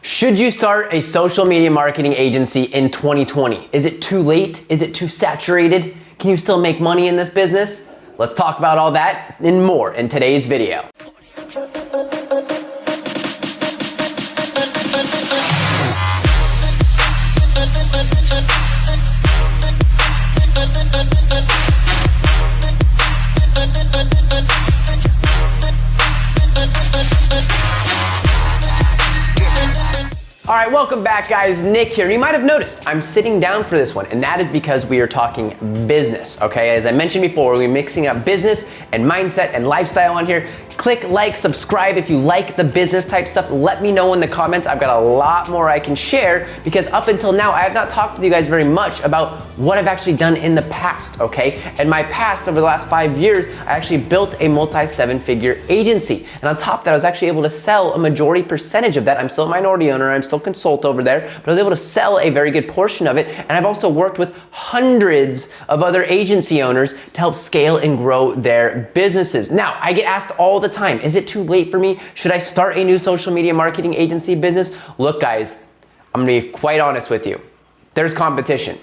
Should you start a social media marketing agency in 2020? Is it too late? Is it too saturated? Can you still make money in this business? Let's talk about all that and more in today's video. All right, welcome back guys, Nick here. You might have noticed I'm sitting down for this one, and that is because we are talking business, okay? As I mentioned before, we're mixing up business and mindset and lifestyle on here. Click like, subscribe if you like the business type stuff. Let me know in the comments. I've got a lot more I can share because up until now, I have not talked with you guys very much about what I've actually done in the past, okay? And my past, over the last 5 years, I actually built a multi-7-figure agency. And on top of that, I was actually able to sell a majority percentage of that. I'm still a minority owner, I'm still consult over there, but I was able to sell a very good portion of it. And I've also worked with hundreds of other agency owners to help scale and grow their businesses. Now, I get asked all the time, is it too late for me? Should I start a new social media marketing agency business? Look guys, I'm gonna be quite honest with you. There's competition.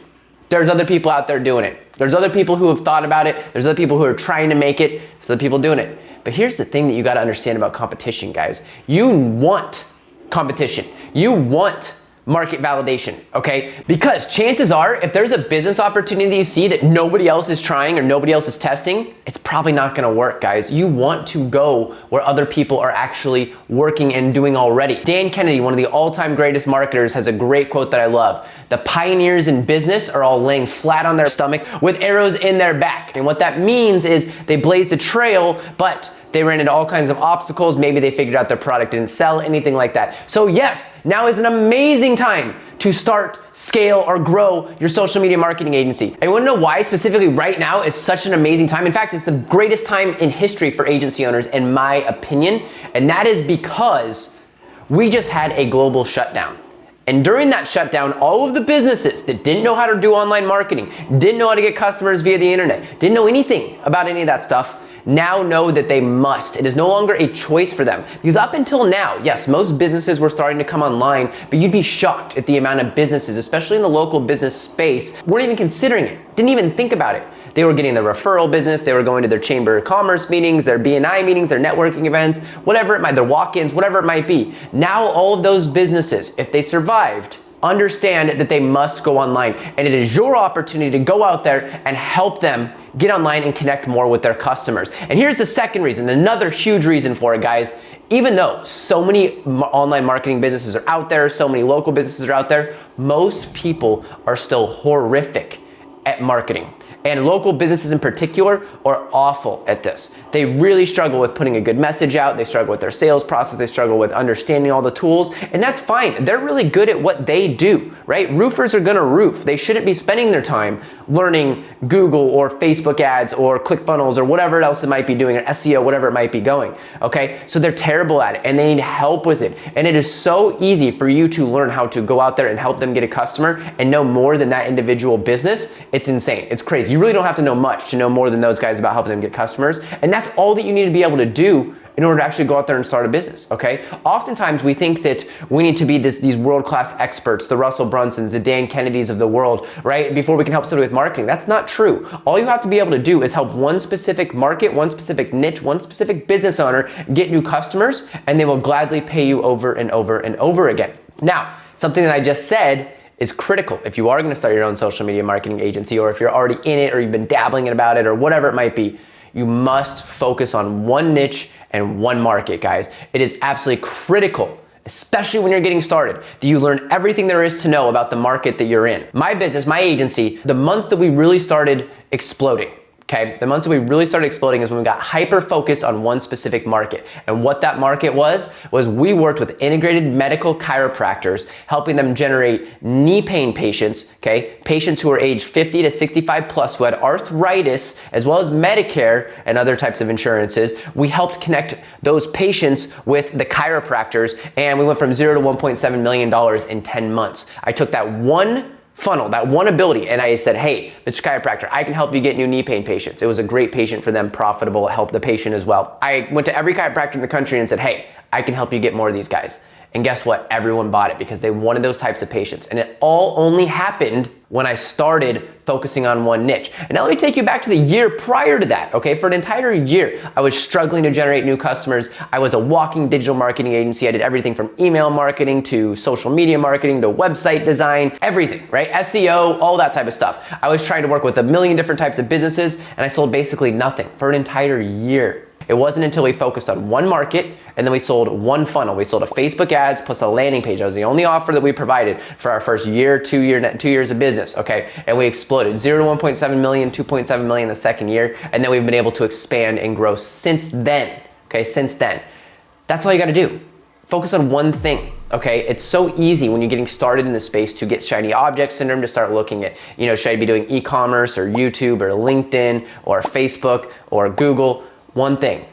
There's other people out there doing it. There's other people who have thought about it. There's other people who are trying to make it. There's other people doing it. But here's the thing that you gotta understand about competition, guys. You want competition. You want market validation, okay? Because chances are, if there's a business opportunity that you see that nobody else is trying or nobody else is testing, it's probably not gonna work, guys. You want to go where other people are actually working and doing already. Dan Kennedy, one of the all-time greatest marketers, has a great quote that I love. The pioneers in business are all laying flat on their stomach with arrows in their back. And what that means is they blazed a trail, but they ran into all kinds of obstacles. Maybe they figured out their product didn't sell, anything like that. So yes, now is an amazing time to start, scale, or grow your social media marketing agency. And you wanna know why specifically right now is such an amazing time? In fact, it's the greatest time in history for agency owners, in my opinion. And that is because we just had a global shutdown. And during that shutdown, all of the businesses that didn't know how to do online marketing, didn't know how to get customers via the internet, didn't know anything about any of that stuff, now know that they must. It is no longer a choice for them. Because up until now, yes, most businesses were starting to come online, but you'd be shocked at the amount of businesses, especially in the local business space, weren't even considering it, didn't even think about it. They were getting their referral business, they were going to their chamber of commerce meetings, their BNI meetings, their networking events, whatever it might, their walk-ins, whatever it might be. Now all of those businesses, if they survived, understand that they must go online. And it is your opportunity to go out there and help them get online and connect more with their customers. And here's the second reason, another huge reason for it, guys. Even though so many online marketing businesses are out there, so many local businesses are out there, most people are still horrific at marketing. And local businesses in particular are awful at this. They really struggle with putting a good message out. They struggle with their sales process. They struggle with understanding all the tools, and that's fine. They're really good at what they do, right? Roofers are gonna roof. They shouldn't be spending their time learning Google or Facebook ads or ClickFunnels or whatever else it might be doing, or SEO, whatever it might be going, okay? So they're terrible at it and they need help with it. And it is so easy for you to learn how to go out there and help them get a customer and know more than that individual business. It's insane, it's crazy. You really don't have to know much to know more than those guys about helping them get customers. And that's all that you need to be able to do in order to actually go out there and start a business, okay? Oftentimes we think that we need to be these world-class experts, the Russell Brunsons, the Dan Kennedys of the world, right? Before we can help somebody with marketing. That's not true. All you have to be able to do is help one specific market, one specific niche, one specific business owner get new customers, and they will gladly pay you over and over and over again. Now, something that I just said is critical if you are gonna start your own social media marketing agency, or if you're already in it, or you've been dabbling about it, or whatever it might be. You must focus on one niche and one market, guys. It is absolutely critical, especially when you're getting started, that you learn everything there is to know about the market that you're in. My business, my agency, the month that we really started exploding, okay? The months that we really started exploding is when we got hyper-focused on one specific market. And what that market was we worked with integrated medical chiropractors, helping them generate knee pain patients, okay? Patients who are age 50 to 65 plus, who had arthritis, as well as Medicare and other types of insurances. We helped connect those patients with the chiropractors, and we went from 0 to $1.7 million in 10 months. I took that one funnel, that one ability, and I said, hey, Mr. Chiropractor, I can help you get new knee pain patients. It was a great patient for them, profitable, helped the patient as well. I went to every chiropractor in the country and said, hey, I can help you get more of these guys. And guess what? Everyone bought it because they wanted those types of patients. And it all only happened when I started focusing on one niche. And now let me take you back to the year prior to that, okay? For an entire year, I was struggling to generate new customers. I was a walking digital marketing agency. I did everything from email marketing to social media marketing to website design, everything, right? SEO, all that type of stuff. I was trying to work with a million different types of businesses, and I sold basically nothing for an entire year. It wasn't until we focused on one market and then we sold one funnel. We sold a Facebook ads plus a landing page. That was the only offer that we provided for our first year, 2 years of business, okay? And we exploded 0 to 1.7 million, 2.7 million the second year. And then we've been able to expand and grow since then, okay? Since then. That's all you gotta do. Focus on one thing, okay? It's so easy when you're getting started in the space to get shiny object syndrome, to start looking at, should I be doing e-commerce or YouTube or LinkedIn or Facebook or Google? One thing,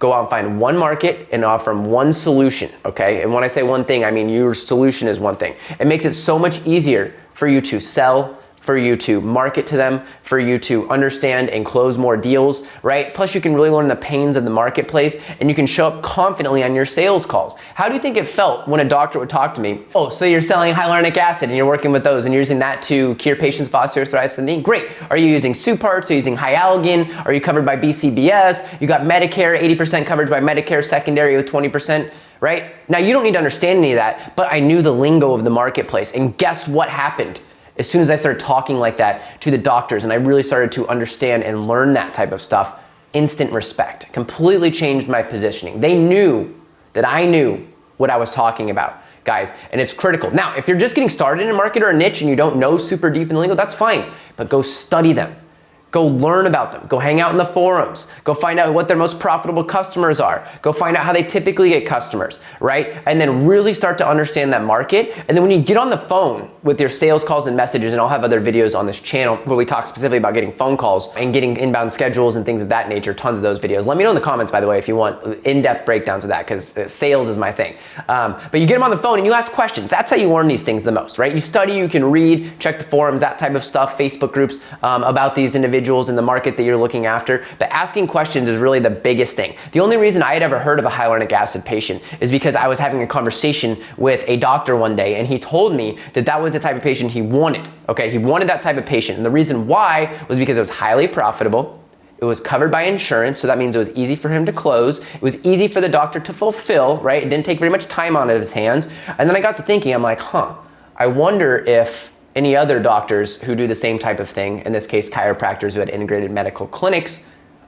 go out and find one market and offer them one solution, okay? And when I say one thing, I mean your solution is one thing. It makes it so much easier for you to sell, for you to market to them, for you to understand and close more deals, right? Plus you can really learn the pains of the marketplace and you can show up confidently on your sales calls. How do you think it felt when a doctor would talk to me? Oh, so you're selling hyaluronic acid and you're working with those and you're using that to cure patients with osteoarthritis in the knee? Great. Are you using Suparts? Are you using Hyaluronic? Are you covered by BCBS? You got Medicare, 80% coverage by Medicare, secondary with 20%. Right? Now you don't need to understand any of that, but I knew the lingo of the marketplace. And guess what happened? As soon as I started talking like that to the doctors and I really started to understand and learn that type of stuff, instant respect, completely changed my positioning. They knew that I knew what I was talking about, guys, and it's critical. Now, if you're just getting started in a market or a niche and you don't know super deep in the lingo, that's fine, but go study them. Go learn about them. Go hang out in the forums. Go find out what their most profitable customers are. Go find out how they typically get customers, right? And then really start to understand that market. And then when you get on the phone with your sales calls and messages, and I'll have other videos on this channel where we talk specifically about getting phone calls and getting inbound schedules and things of that nature, tons of those videos. Let me know in the comments, by the way, if you want in-depth breakdowns of that, because sales is my thing. But you get them on the phone and you ask questions. That's how you learn these things the most, right? You study, you can read, check the forums, that type of stuff, Facebook groups about these individuals in the market that you're looking after. But asking questions is really the biggest thing. The only reason I had ever heard of a hyaluronic acid patient is because I was having a conversation with a doctor one day and he told me that that was the type of patient he wanted. Okay, he wanted that type of patient. And the reason why was because it was highly profitable. It was covered by insurance, so that means it was easy for him to close. It was easy for the doctor to fulfill, right? It didn't take very much time out of his hands. And then I got to thinking, I'm like, I wonder if any other doctors who do the same type of thing, in this case chiropractors who had integrated medical clinics,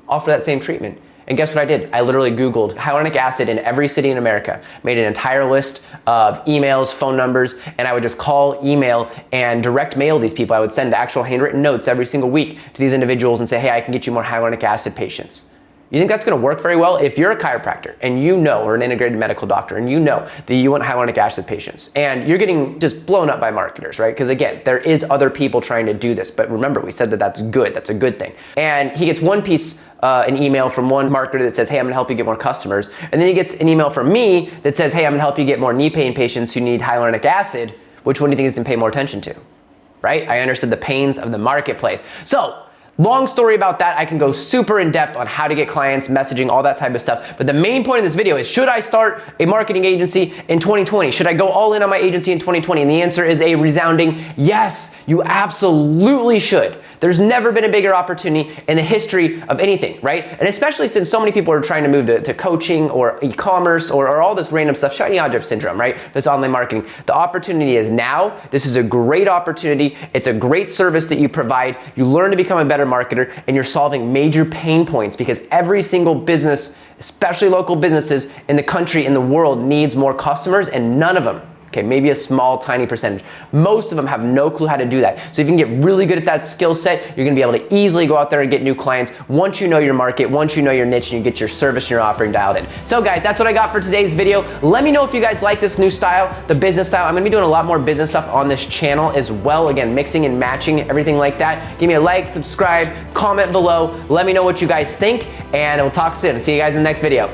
offer that same treatment. And guess what I did? I literally Googled hyaluronic acid in every city in America, made an entire list of emails, phone numbers, and I would just call, email, and direct mail these people. I would send actual handwritten notes every single week to these individuals and say, hey, I can get you more hyaluronic acid patients. You think that's gonna work very well? If you're a chiropractor and you know, or an integrated medical doctor, and you know that you want hyaluronic acid patients, and you're getting just blown up by marketers, right? Because again, there is other people trying to do this, but remember, we said that that's good, that's a good thing. And he gets one piece, an email from one marketer that says, hey, I'm gonna help you get more customers. And then he gets an email from me that says, hey, I'm gonna help you get more knee pain patients who need hyaluronic acid. Which one do you think he's gonna pay more attention to, right? I understood the pains of the marketplace. So, long story about that. I can go super in depth on how to get clients, messaging, all that type of stuff. But the main point of this video is, should I start a marketing agency in 2020? Should I go all in on my agency in 2020? And the answer is a resounding yes, you absolutely should. There's never been a bigger opportunity in the history of anything, right? And especially since so many people are trying to move to coaching or e-commerce or all this random stuff, shiny object syndrome, right? This online marketing. The opportunity is now. This is a great opportunity. It's a great service that you provide. You learn to become a better marketer and you're solving major pain points because every single business, especially local businesses in the country, in the world, needs more customers and none of them, okay, maybe a small, tiny percentage. Most of them have no clue how to do that. So if you can get really good at that skill set, you're gonna be able to easily go out there and get new clients once you know your market, once you know your niche, and you get your service and your offering dialed in. So guys, that's what I got for today's video. Let me know if you guys like this new style, the business style. I'm gonna be doing a lot more business stuff on this channel as well. Again, mixing and matching, everything like that. Give me a like, subscribe, comment below. Let me know what you guys think, and we'll talk soon. See you guys in the next video.